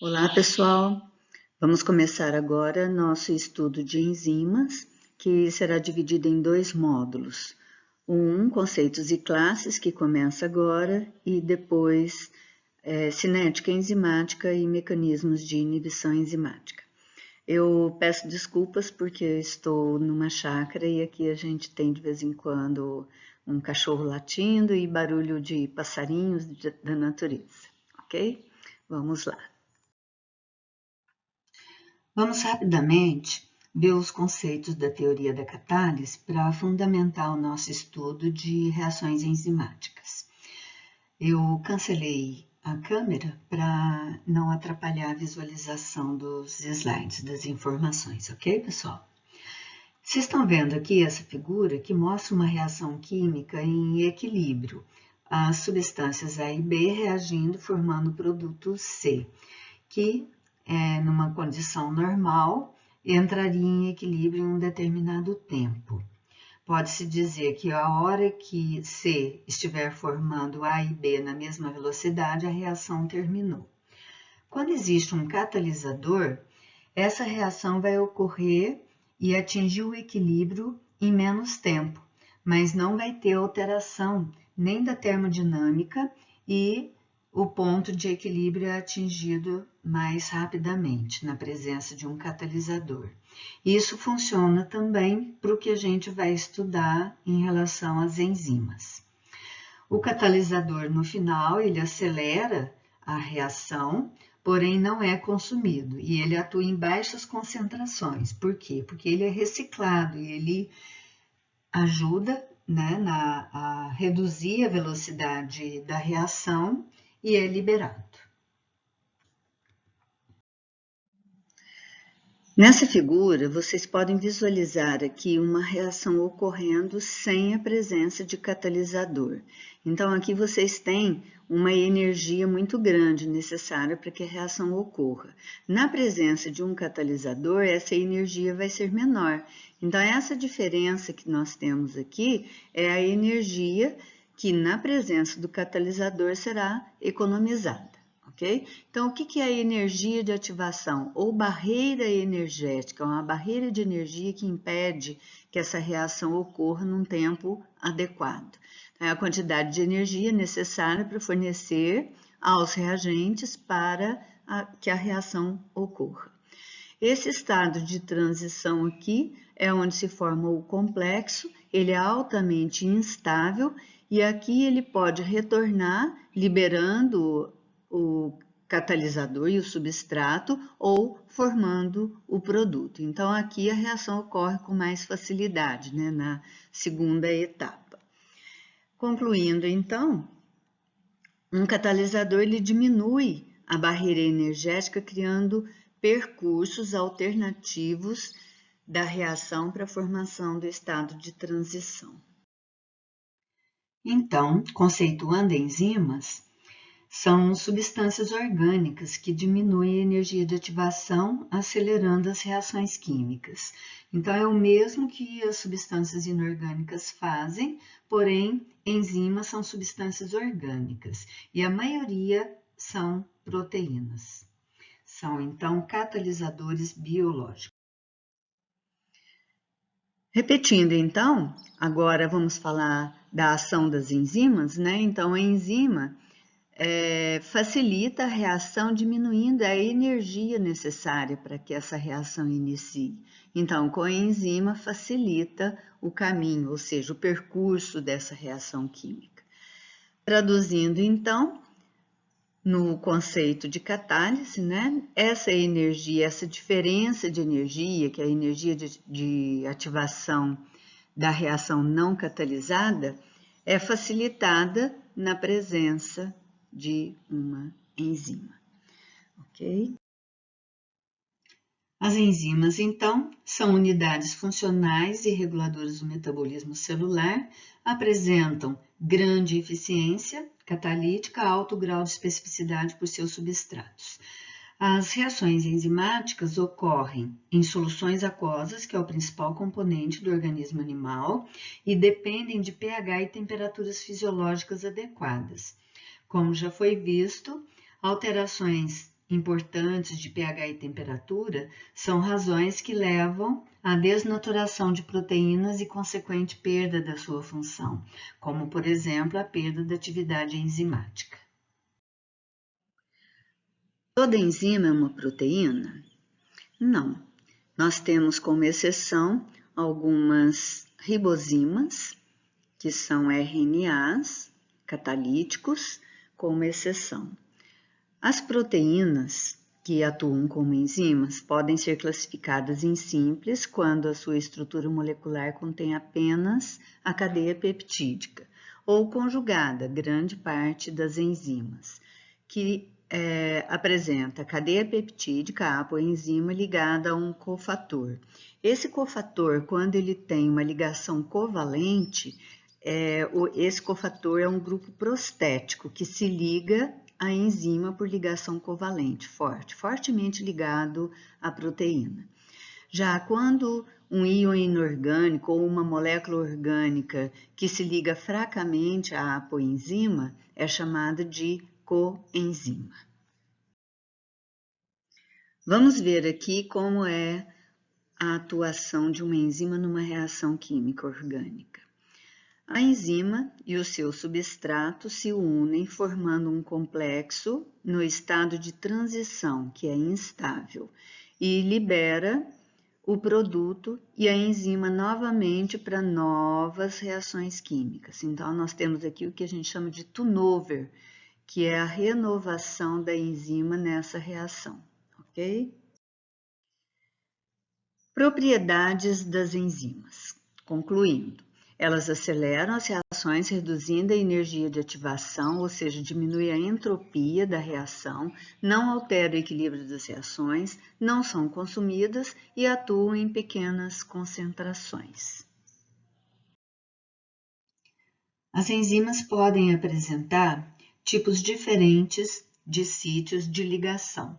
Olá, pessoal! Vamos começar agora nosso estudo de enzimas, que será dividido em dois módulos. Conceitos e classes, que começa agora, e depois cinética enzimática e mecanismos de inibição enzimática. Eu peço desculpas porque eu estou numa chácara e aqui a gente tem de vez em quando um cachorro latindo e barulho de passarinhos da natureza, ok? Vamos lá. Vamos rapidamente ver os conceitos da teoria da catálise para fundamentar o nosso estudo de reações enzimáticas. Eu cancelei a câmera para não atrapalhar a visualização dos slides, das informações, ok, pessoal? Vocês estão vendo aqui essa figura que mostra uma reação química em equilíbrio. As substâncias A e B reagindo, formando o produto C, que numa condição normal, entraria em equilíbrio em um determinado tempo. Pode-se dizer que a hora que C estiver formando A e B na mesma velocidade, a reação terminou. Quando existe um catalisador, essa reação vai ocorrer e atingir o equilíbrio em menos tempo, mas não vai ter alteração nem da termodinâmica e o ponto de equilíbrio é atingido mais rapidamente na presença de um catalisador. Isso funciona também para o que a gente vai estudar em relação às enzimas. O catalisador, no final, ele acelera a reação, porém não é consumido e ele atua em baixas concentrações. Por quê? Porque ele é reciclado e ele ajuda, né, a reduzir a velocidade da reação e é liberado. Nessa figura, vocês podem visualizar aqui uma reação ocorrendo sem a presença de catalisador. Então, aqui vocês têm uma energia muito grande necessária para que a reação ocorra. Na presença de um catalisador, essa energia vai ser menor. Então, essa diferença que nós temos aqui é a energia que na presença do catalisador será economizada. Okay? Então, o que é a energia de ativação ou barreira energética? Uma barreira de energia que impede que essa reação ocorra num tempo adequado. É a quantidade de energia necessária para fornecer aos reagentes para que a reação ocorra. Esse estado de transição aqui é onde se forma o complexo, ele é altamente instável e aqui ele pode retornar liberando o catalisador e o substrato ou formando o produto. Então, aqui a reação ocorre com mais facilidade, né, na segunda etapa. Concluindo, então, um catalisador ele diminui a barreira energética, criando percursos alternativos da reação para a formação do estado de transição. Então, conceituando enzimas, são substâncias orgânicas que diminuem a energia de ativação, acelerando as reações químicas. Então, é o mesmo que as substâncias inorgânicas fazem, porém, enzimas são substâncias orgânicas e a maioria são proteínas. São, então, catalisadores biológicos. Repetindo, então, agora vamos falar da ação das enzimas, né? Então, a enzima facilita a reação, diminuindo a energia necessária para que essa reação inicie. Então, com a enzima, facilita o caminho, ou seja, o percurso dessa reação química. Traduzindo, então, no conceito de catálise, né? Essa energia, essa diferença de energia, que é a energia de ativação da reação não catalisada, é facilitada na presença de uma enzima, ok? As enzimas, então, são unidades funcionais e reguladoras do metabolismo celular, apresentam grande eficiência catalítica, alto grau de especificidade por seus substratos. As reações enzimáticas ocorrem em soluções aquosas, que é o principal componente do organismo animal, e dependem de pH e temperaturas fisiológicas adequadas. Como já foi visto, alterações importantes de pH e temperatura são razões que levam à desnaturação de proteínas e consequente perda da sua função, como, por exemplo, a perda da atividade enzimática. Toda enzima é uma proteína? Não. Nós temos como exceção algumas ribozimas, que são RNAs catalíticos, como exceção. As proteínas que atuam como enzimas podem ser classificadas em simples quando a sua estrutura molecular contém apenas a cadeia peptídica, ou conjugada, grande parte das enzimas, que apresenta a cadeia peptídica, a apoenzima, ligada a um cofator. Esse cofator, quando ele tem uma ligação covalente, esse cofator é um grupo prostético que se liga à enzima por ligação covalente, fortemente ligado à proteína. Já quando um íon inorgânico ou uma molécula orgânica que se liga fracamente à apoenzima é chamada de coenzima. Vamos ver aqui como é a atuação de uma enzima numa reação química orgânica. A enzima e o seu substrato se unem formando um complexo no estado de transição, que é instável, e libera o produto e a enzima novamente para novas reações químicas. Então, nós temos aqui o que a gente chama de turnover, que é a renovação da enzima nessa reação, ok? Propriedades das enzimas. Concluindo, elas aceleram as reações reduzindo a energia de ativação, ou seja, diminui a entropia da reação, não altera o equilíbrio das reações, não são consumidas e atuam em pequenas concentrações. As enzimas podem apresentar tipos diferentes de sítios de ligação.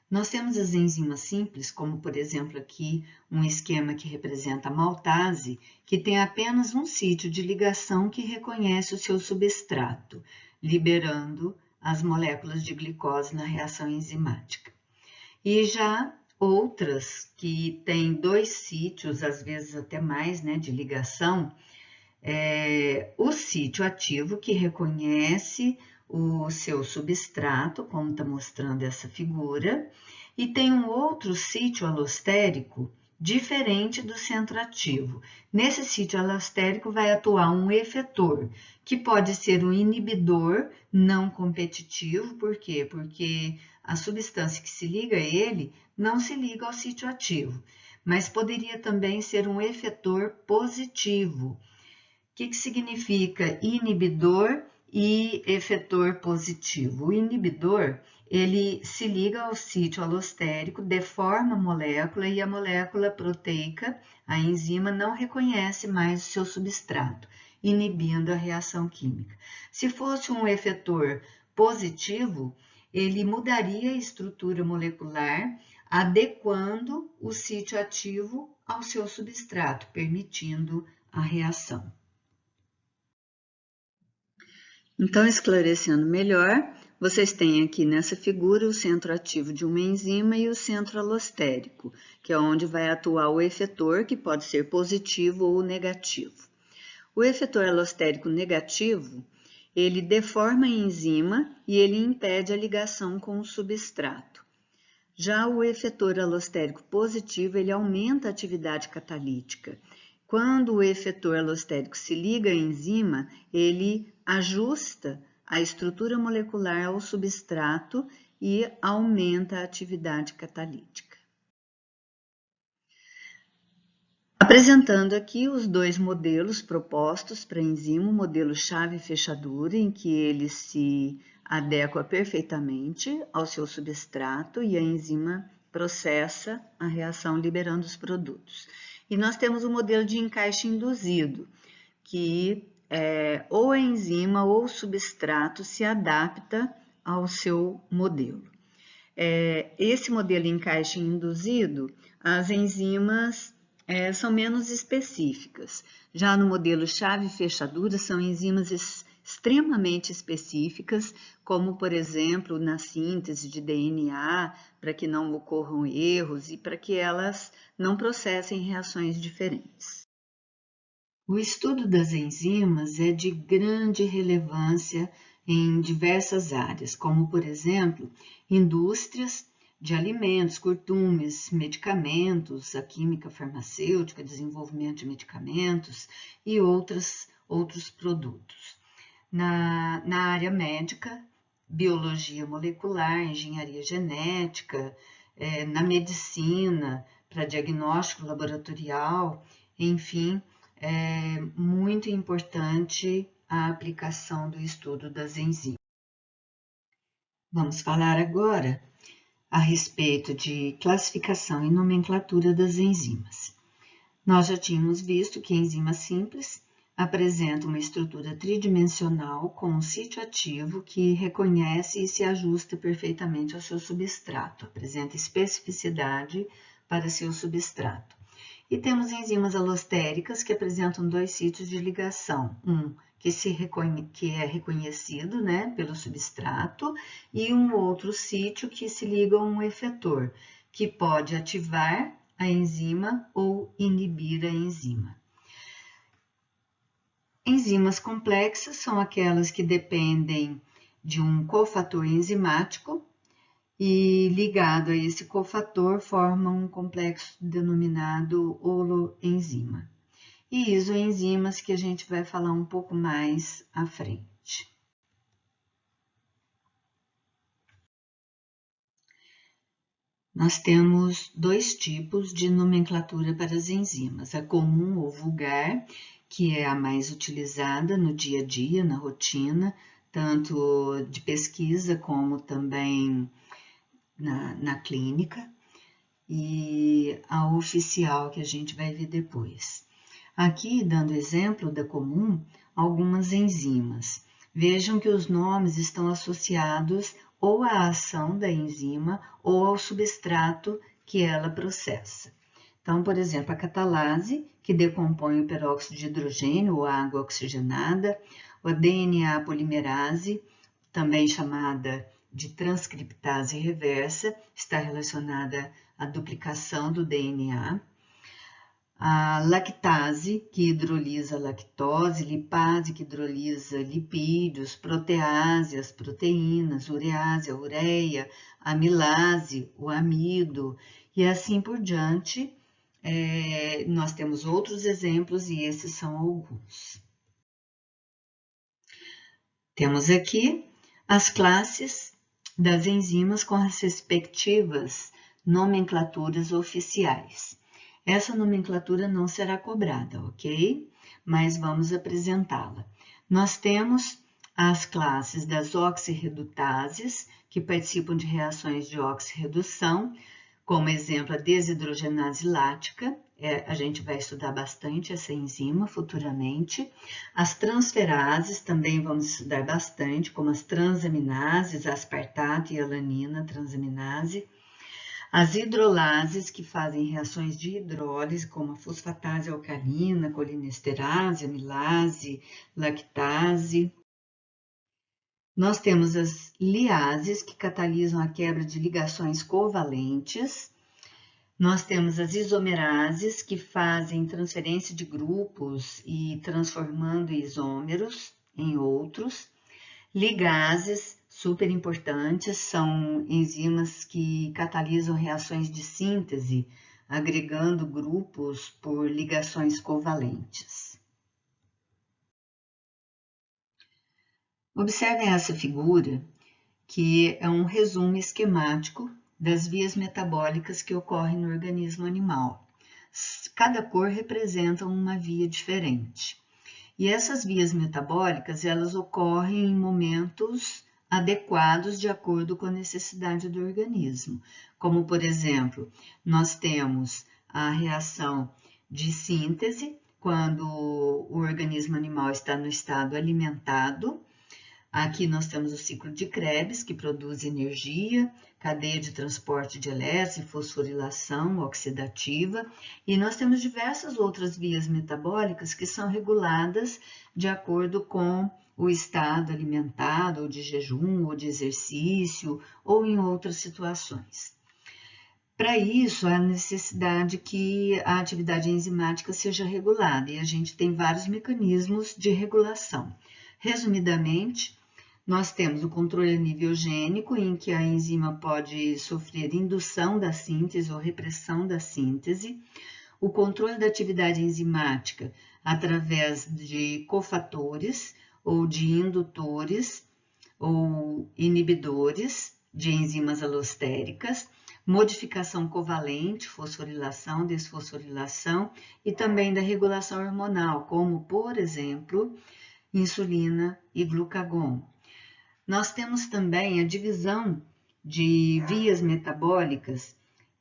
Nós temos as enzimas simples, como por exemplo aqui um esquema que representa a maltase, que tem apenas um sítio de ligação que reconhece o seu substrato, liberando as moléculas de glicose na reação enzimática. E já outras que têm dois sítios, às vezes até mais, de ligação, o sítio ativo que reconhece o seu substrato, como está mostrando essa figura, e tem um outro sítio alostérico diferente do centro ativo. Nesse sítio alostérico vai atuar um efetor, que pode ser um inibidor não competitivo, por quê? Porque a substância que se liga a ele não se liga ao sítio ativo, mas poderia também ser um efetor positivo. O que significa inibidor e efetor positivo? O inibidor, ele se liga ao sítio alostérico, deforma a molécula e a molécula proteica, a enzima, não reconhece mais o seu substrato, inibindo a reação química. Se fosse um efetor positivo, ele mudaria a estrutura molecular, adequando o sítio ativo ao seu substrato, permitindo a reação. Então, esclarecendo melhor, vocês têm aqui nessa figura o centro ativo de uma enzima e o centro alostérico, que é onde vai atuar o efetor, que pode ser positivo ou negativo. O efetor alostérico negativo, ele deforma a enzima e ele impede a ligação com o substrato. Já o efetor alostérico positivo, ele aumenta a atividade catalítica. Quando o efetor alostérico se liga à enzima, ele ajusta a estrutura molecular ao substrato e aumenta a atividade catalítica. Apresentando aqui os dois modelos propostos para a enzima, o modelo chave e fechadura, em que ele se adequa perfeitamente ao seu substrato e a enzima processa a reação liberando os produtos. E nós temos o modelo de encaixe induzido, que ou a enzima ou o substrato se adapta ao seu modelo. Esse modelo encaixe induzido, as enzimas são menos específicas. Já no modelo chave e fechadura, são enzimas extremamente específicas, como, por exemplo, na síntese de DNA, para que não ocorram erros e para que elas não processem reações diferentes. O estudo das enzimas é de grande relevância em diversas áreas, como, por exemplo, indústrias de alimentos, curtumes, medicamentos, a química farmacêutica, desenvolvimento de medicamentos e outros produtos. Na área médica, biologia molecular, engenharia genética, na medicina, para diagnóstico laboratorial, enfim, é muito importante a aplicação do estudo das enzimas. Vamos falar agora a respeito de classificação e nomenclatura das enzimas. Nós já tínhamos visto que a enzima simples apresenta uma estrutura tridimensional com um sítio ativo que reconhece e se ajusta perfeitamente ao seu substrato, apresenta especificidade para seu substrato. E temos enzimas alostéricas que apresentam dois sítios de ligação, um que é reconhecido, né, pelo substrato e um outro sítio que se liga a um efetor, que pode ativar a enzima ou inibir a enzima. Enzimas complexas são aquelas que dependem de um cofator enzimático e ligado a esse cofator formam um complexo denominado holoenzima. E isoenzimas que a gente vai falar um pouco mais à frente. Nós temos dois tipos de nomenclatura para as enzimas, a comum ou vulgar, que é a mais utilizada no dia a dia, na rotina, tanto de pesquisa como também na clínica, e a oficial, que a gente vai ver depois. Aqui, dando exemplo da comum, algumas enzimas. Vejam que os nomes estão associados ou à ação da enzima ou ao substrato que ela processa. Então, por exemplo, a catalase, que decompõe o peróxido de hidrogênio ou água oxigenada, a DNA polimerase, também chamada de transcriptase reversa, está relacionada à duplicação do DNA. A lactase, que hidrolisa lactose, lipase, que hidrolisa lipídios, protease, as proteínas, urease, a ureia, amilase, o amido, e assim por diante. Nós temos outros exemplos e esses são alguns. Temos aqui as classes das enzimas com as respectivas nomenclaturas oficiais. Essa nomenclatura não será cobrada, ok? Mas vamos apresentá-la. Nós temos as classes das oxirredutases, que participam de reações de oxirredução, como exemplo a desidrogenase lática, a gente vai estudar bastante essa enzima futuramente. As transferases também vamos estudar bastante, como as transaminases, aspartato e alanina transaminase. As hidrolases, que fazem reações de hidrólise, como a fosfatase alcalina, colinesterase, amilase, lactase. Nós temos as liases, que catalisam a quebra de ligações covalentes. Nós temos as isomerases, que fazem transferência de grupos e transformando isômeros em outros. Ligases, super importantes, são enzimas que catalisam reações de síntese, agregando grupos por ligações covalentes. Observem essa figura, que é um resumo esquemático das vias metabólicas que ocorrem no organismo animal. Cada cor representa uma via diferente. E essas vias metabólicas, elas ocorrem em momentos adequados de acordo com a necessidade do organismo. Como, por exemplo, nós temos a reação de síntese, quando o organismo animal está no estado alimentado. Aqui nós temos o ciclo de Krebs, que produz energia, cadeia de transporte de elétrons, fosforilação oxidativa, e nós temos diversas outras vias metabólicas que são reguladas de acordo com o estado alimentado, ou de jejum, ou de exercício, ou em outras situações. Para isso, há necessidade que a atividade enzimática seja regulada, e a gente tem vários mecanismos de regulação. Resumidamente, nós temos o controle a nível gênico, em que a enzima pode sofrer indução da síntese ou repressão da síntese, o controle da atividade enzimática através de cofatores ou de indutores ou inibidores de enzimas alostéricas, modificação covalente, fosforilação, desfosforilação e também da regulação hormonal, como, por exemplo, insulina e glucagon. Nós temos também a divisão de vias metabólicas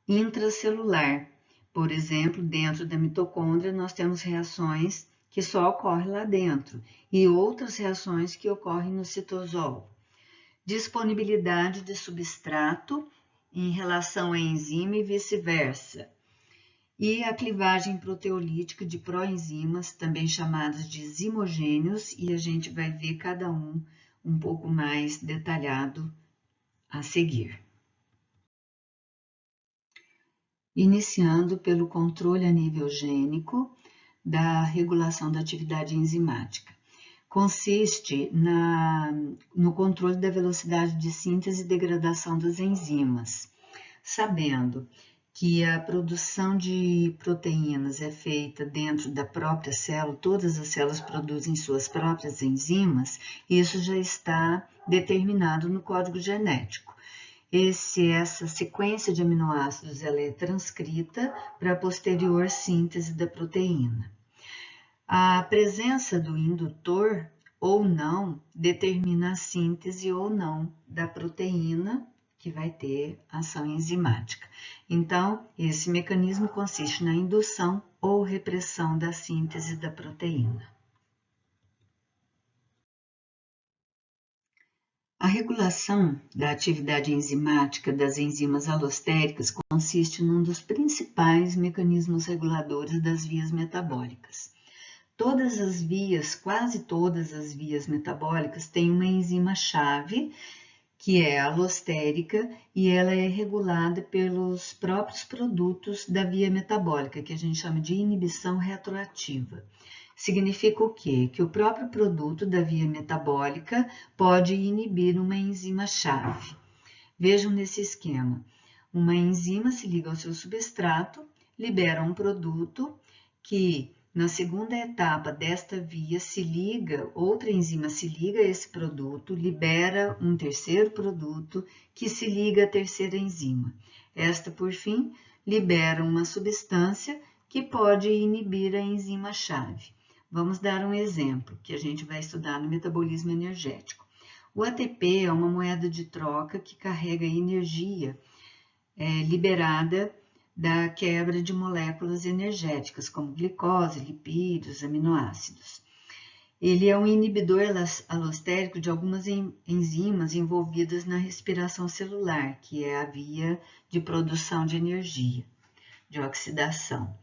intracelular. Por exemplo, dentro da mitocôndria, nós temos reações que só ocorrem lá dentro e outras reações que ocorrem no citosol. Disponibilidade de substrato em relação à enzima e vice-versa. E a clivagem proteolítica de proenzimas, também chamados de zimogênios, e a gente vai ver cada um pouco mais detalhado a seguir. Iniciando pelo controle a nível gênico da regulação da atividade enzimática. Consiste no controle da velocidade de síntese e degradação das enzimas, sabendo que a produção de proteínas é feita dentro da própria célula, todas as células produzem suas próprias enzimas, isso já está determinado no código genético. Essa sequência de aminoácidos ela é transcrita para a posterior síntese da proteína. A presença do indutor ou não determina a síntese ou não da proteína que vai ter ação enzimática. Então, esse mecanismo consiste na indução ou repressão da síntese da proteína. A regulação da atividade enzimática das enzimas alostéricas consiste num dos principais mecanismos reguladores das vias metabólicas. Todas as vias, quase todas as vias metabólicas têm uma enzima-chave, que é alostérica, e ela é regulada pelos próprios produtos da via metabólica, que a gente chama de inibição retroativa. Significa o quê? Que o próprio produto da via metabólica pode inibir uma enzima-chave. Vejam nesse esquema. Uma enzima se liga ao seu substrato, libera um produto que, na segunda etapa desta via, outra enzima se liga a esse produto, libera um terceiro produto que se liga à terceira enzima. Esta, por fim, libera uma substância que pode inibir a enzima-chave. Vamos dar um exemplo que a gente vai estudar no metabolismo energético. O ATP é uma moeda de troca que carrega energia liberada da quebra de moléculas energéticas, como glicose, lipídios, aminoácidos. Ele é um inibidor alostérico de algumas enzimas envolvidas na respiração celular, que é a via de produção de energia, de oxidação.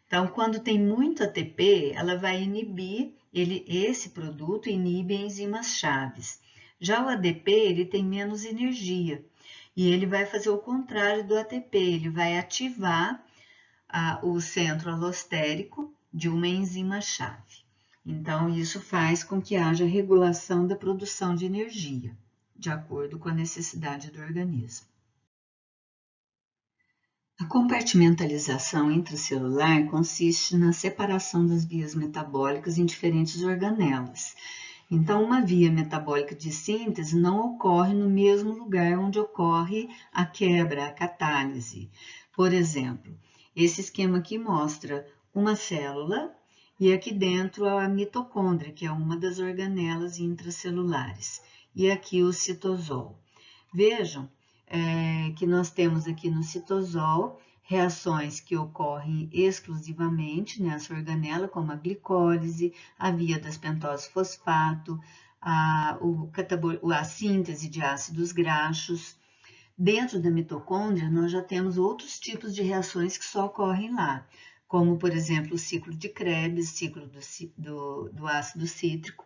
Então, quando tem muito ATP, ela vai inibir, esse produto inibe enzimas chaves. Já o ADP, ele tem menos energia. E ele vai fazer o contrário do ATP, ele vai ativar o centro alostérico de uma enzima-chave. Então, isso faz com que haja regulação da produção de energia, de acordo com a necessidade do organismo. A compartimentalização intracelular consiste na separação das vias metabólicas em diferentes organelas. Então, uma via metabólica de síntese não ocorre no mesmo lugar onde ocorre a quebra, a catálise. Por exemplo, esse esquema aqui mostra uma célula e aqui dentro a mitocôndria, que é uma das organelas intracelulares, e aqui o citosol. Vejam que nós temos aqui no citosol reações que ocorrem exclusivamente nessa organela, como a glicólise, a via das pentose-fosfato, a síntese de ácidos graxos. Dentro da mitocôndria, nós já temos outros tipos de reações que só ocorrem lá, como, por exemplo, o ciclo de Krebs, ciclo do ácido cítrico,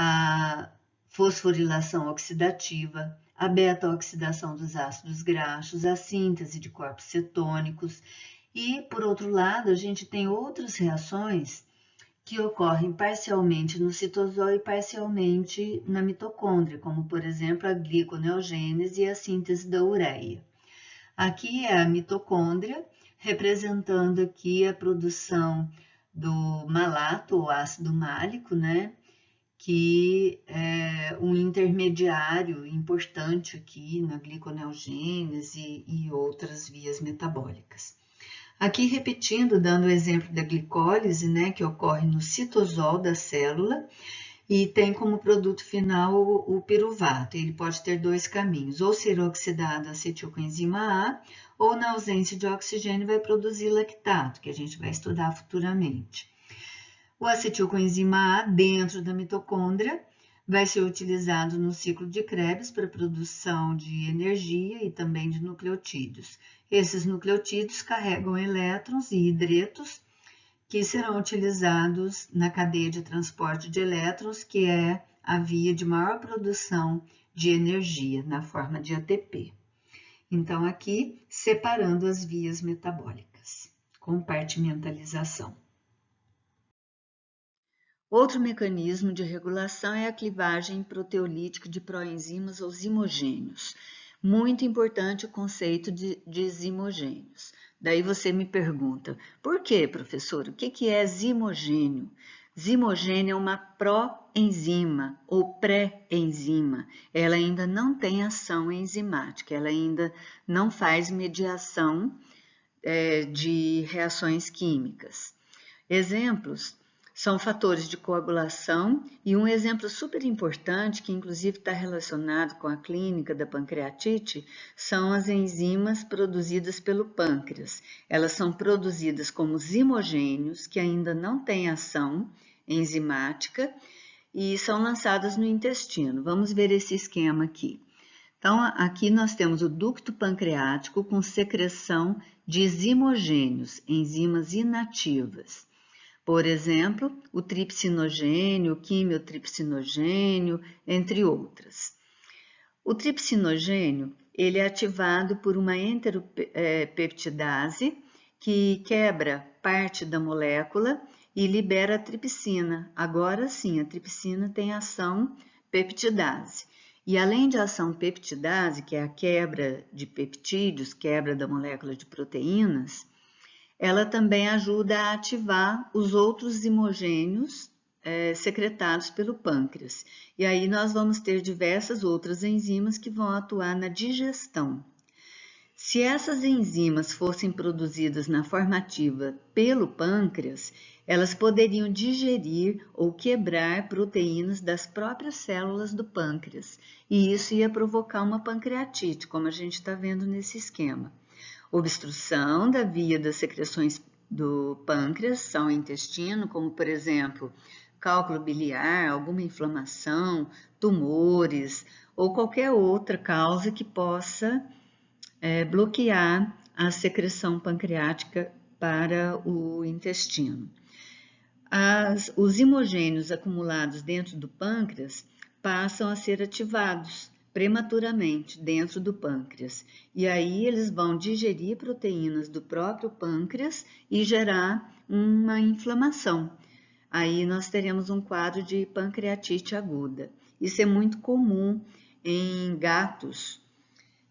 a fosforilação oxidativa, a beta-oxidação dos ácidos graxos, a síntese de corpos cetônicos. E, por outro lado, a gente tem outras reações que ocorrem parcialmente no citosol e parcialmente na mitocôndria, como, por exemplo, a gliconeogênese e a síntese da ureia. Aqui é a mitocôndria, representando aqui a produção do malato, ou ácido málico, né? Que é um intermediário importante aqui na gliconeogênese e outras vias metabólicas. Aqui repetindo, dando o exemplo da glicólise, né, que ocorre no citosol da célula e tem como produto final o piruvato. Ele pode ter dois caminhos, ou ser oxidado a acetilcoenzima A, ou na ausência de oxigênio vai produzir lactato, que a gente vai estudar futuramente. O acetilcoenzima A dentro da mitocôndria vai ser utilizado no ciclo de Krebs para produção de energia e também de nucleotídeos. Esses nucleotídeos carregam elétrons e hidretos que serão utilizados na cadeia de transporte de elétrons, que é a via de maior produção de energia na forma de ATP. Então, aqui, separando as vias metabólicas, compartimentalização. Outro mecanismo de regulação é a clivagem proteolítica de proenzimas ou zimogênios. Muito importante o conceito de zimogênios. Daí você me pergunta, por que, professor? O que é zimogênio? Zimogênio é uma proenzima ou pré-enzima. Ela ainda não tem ação enzimática, ela ainda não faz mediação de reações químicas. Exemplos são fatores de coagulação e um exemplo super importante, que inclusive está relacionado com a clínica da pancreatite, são as enzimas produzidas pelo pâncreas. Elas são produzidas como zimogênios, que ainda não têm ação enzimática e são lançadas no intestino. Vamos ver esse esquema aqui. Então, aqui nós temos o ducto pancreático com secreção de zimogênios, enzimas inativas. Por exemplo, o tripsinogênio, o quimiotripsinogênio, entre outras. O tripsinogênio, ele é ativado por uma enteropeptidase que quebra parte da molécula e libera a tripsina. Agora sim, a tripsina tem ação peptidase. E além de ação peptidase, que é a quebra de peptídeos, quebra da molécula de proteínas, ela também ajuda a ativar os outros zimogênios secretados pelo pâncreas. E aí nós vamos ter diversas outras enzimas que vão atuar na digestão. Se essas enzimas fossem produzidas na forma ativa pelo pâncreas, elas poderiam digerir ou quebrar proteínas das próprias células do pâncreas, e isso ia provocar uma pancreatite, como a gente está vendo nesse esquema. Obstrução da via das secreções do pâncreas ao intestino, como por exemplo, cálculo biliar, alguma inflamação, tumores ou qualquer outra causa que possa bloquear a secreção pancreática para o intestino. Os imogênios acumulados dentro do pâncreas passam a ser ativados prematuramente dentro do pâncreas. E aí eles vão digerir proteínas do próprio pâncreas e gerar uma inflamação. Aí nós teremos um quadro de pancreatite aguda. Isso é muito comum em gatos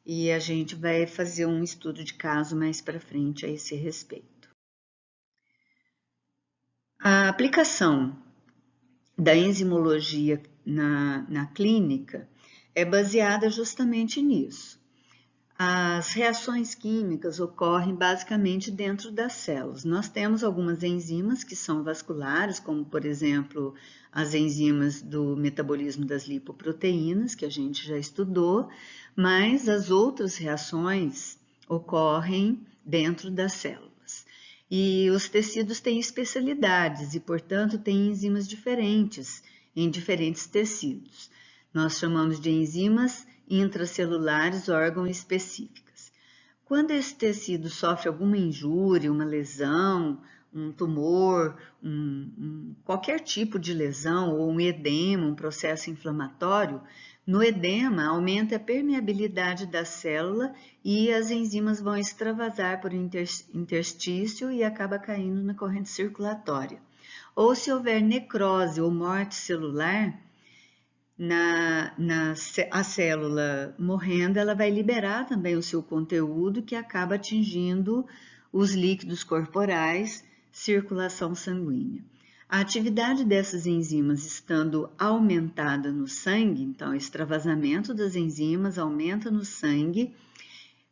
e a gente vai fazer um estudo de caso mais para frente a esse respeito. A aplicação da enzimologia na clínica é baseada justamente nisso. As reações químicas ocorrem basicamente dentro das células. Nós temos algumas enzimas que são vasculares, como por exemplo as enzimas do metabolismo das lipoproteínas, que a gente já estudou, mas as outras reações ocorrem dentro das células. E os tecidos têm especialidades e, portanto, têm enzimas diferentes em diferentes tecidos. Nós chamamos de enzimas intracelulares órgão-específicas. Quando esse tecido sofre alguma injúria, uma lesão um tumor, qualquer tipo de lesão ou um edema, um processo inflamatório, no edema aumenta a permeabilidade da célula e as enzimas vão extravasar por interstício e acaba caindo na corrente circulatória. Ou se houver necrose ou morte celular, a célula morrendo, ela vai liberar também o seu conteúdo que acaba atingindo os líquidos corporais, circulação sanguínea. A atividade dessas enzimas estando aumentada no sangue, então extravasamento das enzimas aumenta no sangue,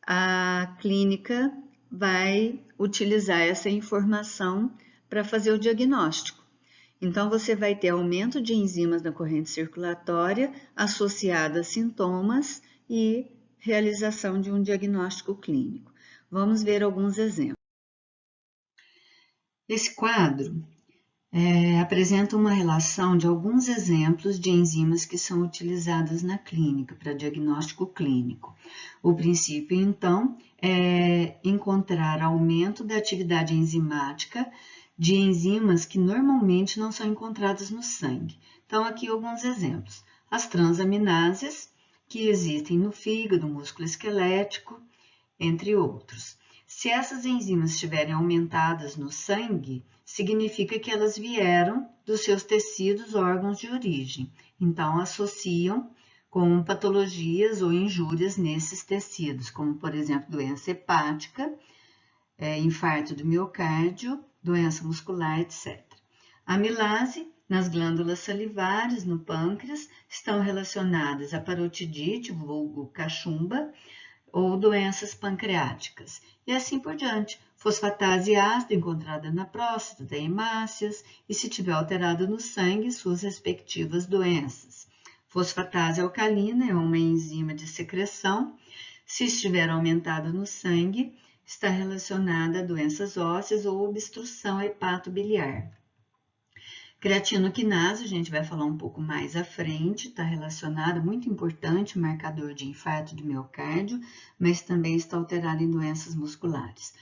a clínica vai utilizar essa informação para fazer o diagnóstico. Então, você vai ter aumento de enzimas na corrente circulatória associada a sintomas e realização de um diagnóstico clínico. Vamos ver alguns exemplos. Esse quadro apresenta uma relação de alguns exemplos de enzimas que são utilizadas na clínica para diagnóstico clínico. O princípio, então, é encontrar aumento da atividade enzimática de enzimas que normalmente não são encontradas no sangue. Então, aqui alguns exemplos. As transaminases, que existem no fígado, músculo esquelético, entre outros. Se essas enzimas estiverem aumentadas no sangue, significa que elas vieram dos seus tecidos, órgãos de origem. Então, associam com patologias ou injúrias nesses tecidos, como, por exemplo, doença hepática, infarto do miocárdio, doença muscular, etc. A amilase, nas glândulas salivares, no pâncreas, estão relacionadas a parotidite, vulgo cachumba, ou doenças pancreáticas, e assim por diante. Fosfatase ácida encontrada na próstata, hemácias, e se tiver alterada no sangue, suas respectivas doenças. Fosfatase alcalina é uma enzima de secreção, se estiver aumentada no sangue, está relacionada a doenças ósseas ou obstrução hepatobiliar. Creatinoquinase, a gente vai falar um pouco mais à frente, está relacionado, muito importante, marcador de infarto do miocárdio, mas também está alterado em doenças musculares.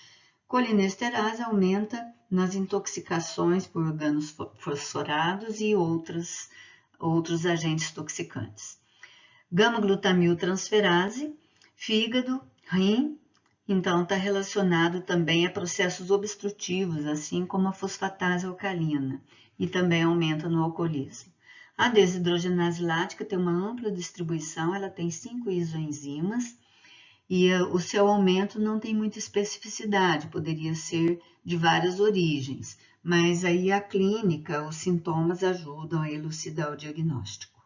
Colinesterase aumenta nas intoxicações por organos fosforados e outros agentes toxicantes. Gama-glutamiltransferase, fígado, rim, então está relacionado também a processos obstrutivos, assim como a fosfatase alcalina, e também aumenta no alcoolismo. A desidrogenase lática tem uma ampla distribuição, ela tem 5 isoenzimas, e o seu aumento não tem muita especificidade, poderia ser de várias origens, mas aí a clínica, os sintomas ajudam a elucidar o diagnóstico.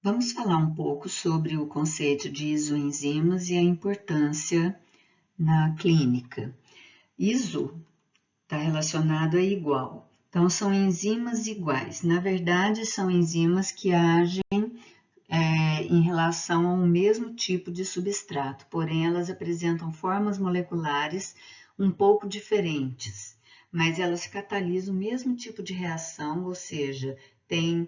Vamos falar um pouco sobre o conceito de isoenzimas e a importância na clínica. Iso está relacionado a igual, então são enzimas iguais. Na verdade, são enzimas que agem em relação a um mesmo tipo de substrato, porém elas apresentam formas moleculares um pouco diferentes, mas elas catalisam o mesmo tipo de reação, ou seja, têm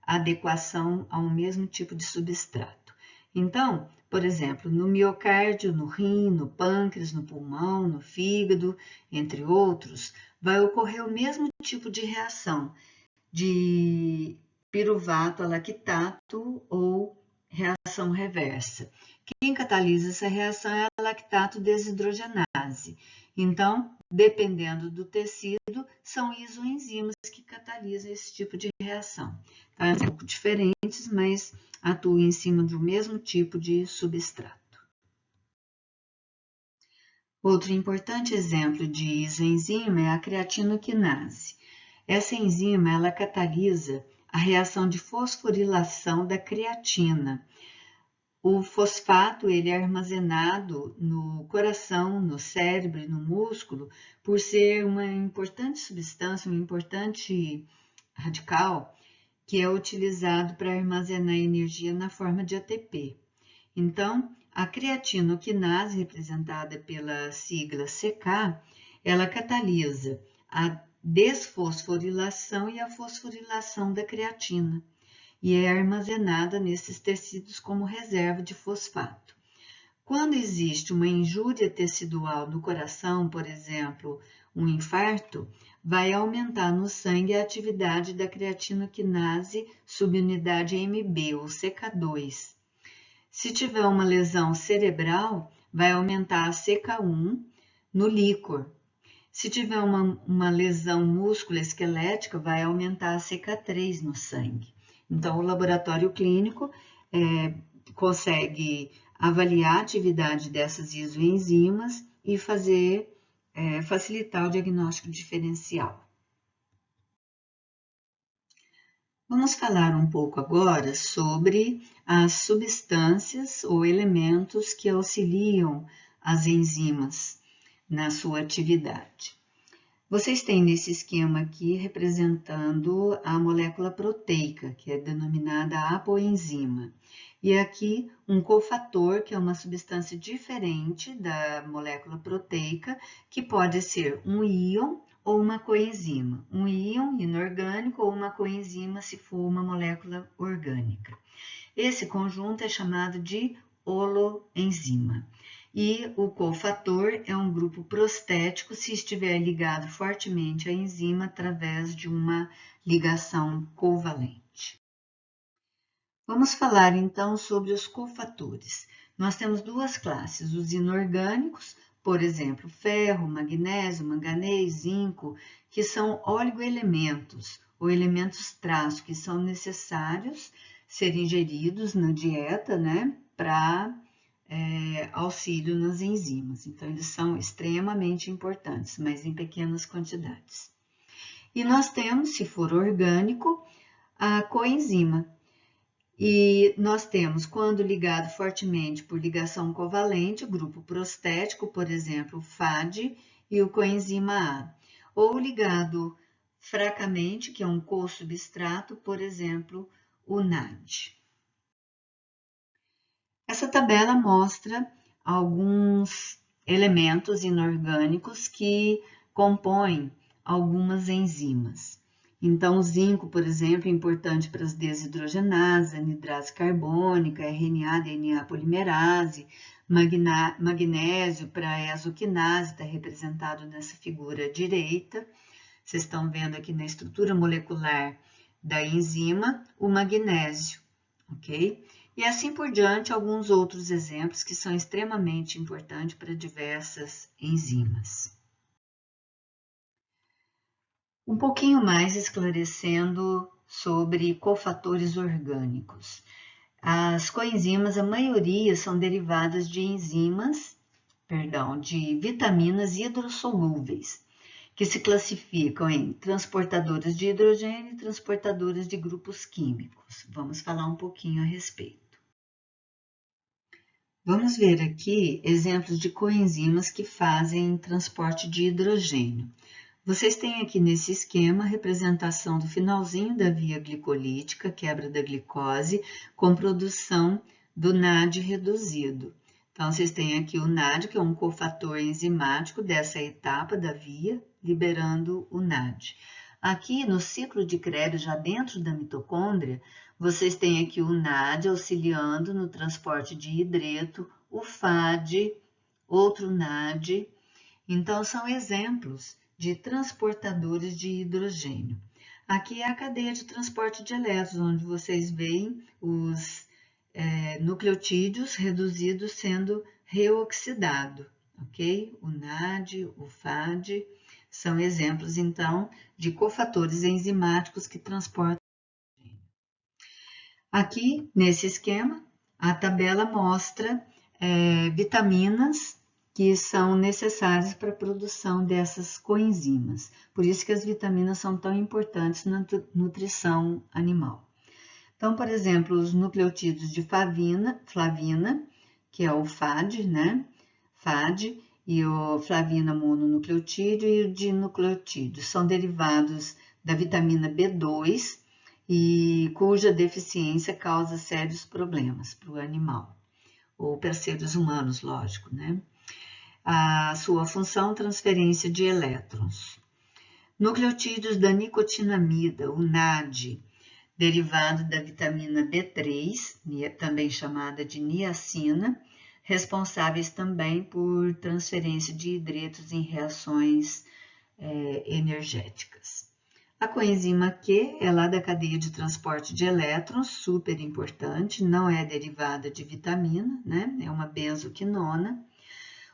adequação a um mesmo tipo de substrato. Então, por exemplo, no miocárdio, no rim, no pâncreas, no pulmão, no fígado, entre outros, vai ocorrer o mesmo tipo de reação de piruvato a lactato ou reação reversa. Quem catalisa essa reação é a lactato desidrogenase. Então, dependendo do tecido, são isoenzimas que catalisam esse tipo de reação. Então, são um pouco diferentes, mas atuam em cima do mesmo tipo de substrato. Outro importante exemplo de isoenzima é a creatinoquinase. Essa enzima, ela catalisa a reação de fosforilação da creatina. O fosfato, ele é armazenado no coração, no cérebro e no músculo por ser uma importante substância, um importante radical que é utilizado para armazenar energia na forma de ATP. Então, a creatinoquinase, representada pela sigla CK, ela catalisa a desfosforilação e a fosforilação da creatina e é armazenada nesses tecidos como reserva de fosfato. Quando existe uma injúria tecidual do coração, por exemplo, um infarto, vai aumentar no sangue a atividade da creatina quinase subunidade MB, ou CK2. Se tiver uma lesão cerebral, vai aumentar a CK1 no líquor. Se tiver uma lesão músculo-esquelética, vai aumentar a CK3 no sangue. Então, o laboratório clínico consegue avaliar a atividade dessas isoenzimas e facilitar o diagnóstico diferencial. Vamos falar um pouco agora sobre as substâncias ou elementos que auxiliam as enzimas na sua atividade. Vocês têm nesse esquema aqui representando a molécula proteica, que é denominada apoenzima. E aqui um cofator, que é uma substância diferente da molécula proteica, que pode ser um íon ou uma coenzima. Um íon inorgânico ou uma coenzima se for uma molécula orgânica. Esse conjunto é chamado de holoenzima. E o cofator é um grupo prostético se estiver ligado fortemente à enzima através de uma ligação covalente. Vamos falar então sobre os cofatores. Nós temos duas classes, os inorgânicos, por exemplo, ferro, magnésio, manganês, zinco, que são oligoelementos ou elementos traço que são necessários ser ingeridos na dieta, né, para auxílio nas enzimas. Então, eles são extremamente importantes, mas em pequenas quantidades. E nós temos, se for orgânico, a coenzima. E nós temos, quando ligado fortemente por ligação covalente, o grupo prostético, por exemplo, o FAD e o coenzima A. Ou ligado fracamente, que é um co-substrato, por exemplo, o NAD. Essa tabela mostra alguns elementos inorgânicos que compõem algumas enzimas. Então, o zinco, por exemplo, é importante para as desidrogenases, anidrase carbônica, RNA, DNA polimerase, magnésio para a exoquinase, está representado nessa figura à direita. Vocês estão vendo aqui na estrutura molecular da enzima o magnésio, ok? E assim por diante, alguns outros exemplos que são extremamente importantes para diversas enzimas. Um pouquinho mais esclarecendo sobre cofatores orgânicos. As coenzimas, a maioria são derivadas de de vitaminas hidrossolúveis, que se classificam em transportadoras de hidrogênio e transportadoras de grupos químicos. Vamos falar um pouquinho a respeito. Vamos ver aqui exemplos de coenzimas que fazem transporte de hidrogênio. Vocês têm aqui nesse esquema a representação do finalzinho da via glicolítica, quebra da glicose, com produção do NAD reduzido. Então, vocês têm aqui o NAD, que é um cofator enzimático dessa etapa da via, liberando o NAD. Aqui no ciclo de Krebs, já dentro da mitocôndria, vocês têm aqui o NAD auxiliando no transporte de hidreto, o FAD, outro NAD. Então, são exemplos de transportadores de hidrogênio. Aqui é a cadeia de transporte de elétrons, onde vocês veem os nucleotídeos reduzidos sendo reoxidados, ok? O NAD, o FAD, são exemplos, então, de cofatores enzimáticos que transportam hidrogênio. Aqui, nesse esquema, a tabela mostra vitaminas que são necessárias para a produção dessas coenzimas. Por isso que as vitaminas são tão importantes na nutrição animal. Então, por exemplo, os nucleotídeos de flavina, que é o FAD, né? FAD, e o flavina mononucleotídeo e o dinucleotídeo são derivados da vitamina B2 e cuja deficiência causa sérios problemas para o animal, ou para seres humanos, lógico, né? A sua função, transferência de elétrons. Nucleotídeos da nicotinamida, o NAD, derivado da vitamina B3, também chamada de niacina, responsáveis também por transferência de hidretos em reações energéticas. A coenzima Q é lá da cadeia de transporte de elétrons, super importante, não é derivada de vitamina, né? É uma benzoquinona.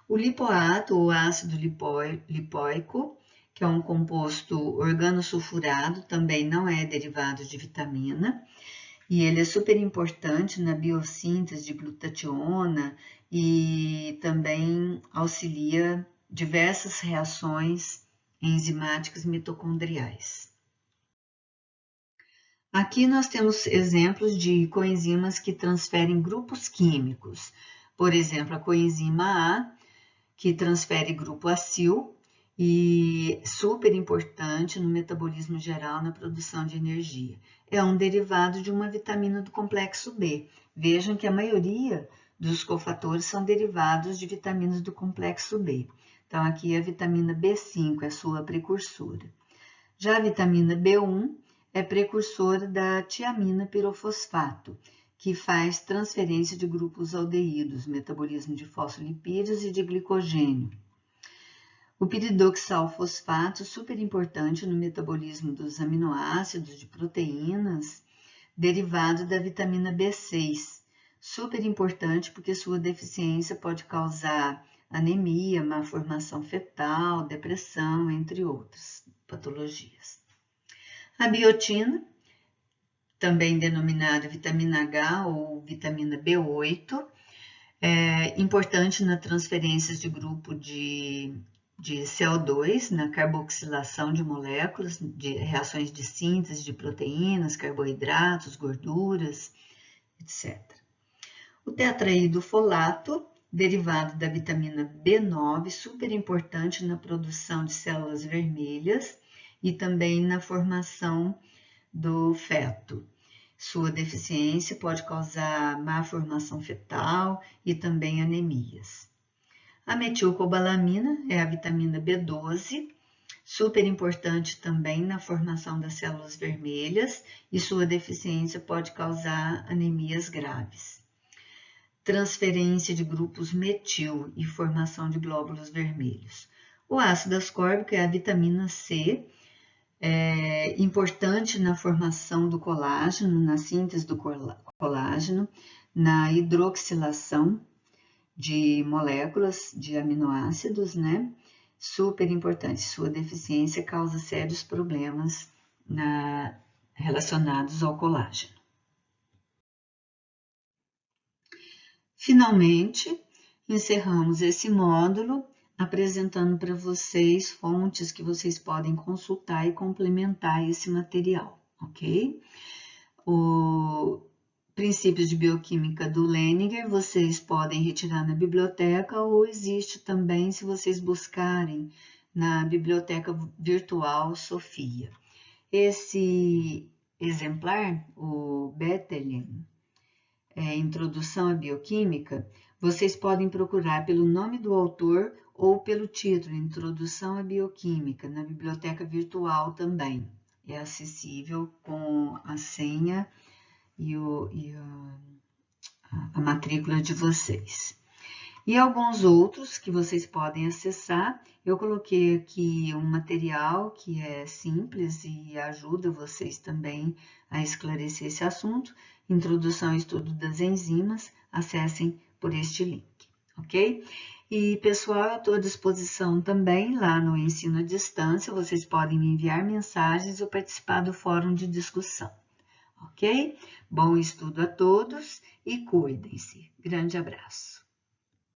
O lipoato, ou ácido lipoico, que é um composto organosulfurado, também não é derivado de vitamina, e ele é super importante na biossíntese de glutationa e também auxilia diversas reações enzimáticas mitocondriais. Aqui nós temos exemplos de coenzimas que transferem grupos químicos. Por exemplo, a coenzima A, que transfere grupo acil e super importante no metabolismo geral na produção de energia. É um derivado de uma vitamina do complexo B. Vejam que a maioria dos cofatores são derivados de vitaminas do complexo B. Então, aqui a vitamina B5 é sua precursora. Já a vitamina B1 é precursora da tiamina pirofosfato, que faz transferência de grupos aldeídos, metabolismo de fosfolipídios e de glicogênio. O piridoxalfosfato, super importante no metabolismo dos aminoácidos, de proteínas, derivado da vitamina B6, super importante porque sua deficiência pode causar anemia, má formação fetal, depressão, entre outras patologias. A biotina, também denominada vitamina H ou vitamina B8, é importante na transferência de grupo de CO2, na carboxilação de moléculas, de reações de síntese de proteínas, carboidratos, gorduras, etc. O tetraidrofolato, derivado da vitamina B9, super importante na produção de células vermelhas e também na formação do feto. Sua deficiência pode causar má formação fetal e também anemias. A metilcobalamina é a vitamina B12, super importante também na formação das células vermelhas e sua deficiência pode causar anemias graves. Transferência de grupos metil e formação de glóbulos vermelhos. O ácido ascórbico é a vitamina C, importante na formação do colágeno, na síntese do colágeno, na hidroxilação de moléculas de aminoácidos, né? Super importante. Sua deficiência causa sérios problemas relacionados ao colágeno. Finalmente, encerramos esse módulo apresentando para vocês fontes que vocês podem consultar e complementar esse material, ok? O Princípios de Bioquímica do Lehninger vocês podem retirar na biblioteca ou existe também se vocês buscarem na biblioteca virtual Sofia. Esse exemplar, o Bettelin, Introdução à Bioquímica, vocês podem procurar pelo nome do autor ou pelo título, Introdução à Bioquímica, na biblioteca virtual também. É acessível com a senha e a matrícula de vocês. E alguns outros que vocês podem acessar, eu coloquei aqui um material que é simples e ajuda vocês também a esclarecer esse assunto, Introdução ao Estudo das Enzimas, acessem por este link, ok? E, pessoal, eu estou à disposição também lá no Ensino à Distância, vocês podem me enviar mensagens ou participar do fórum de discussão, ok? Bom estudo a todos e cuidem-se. Grande abraço.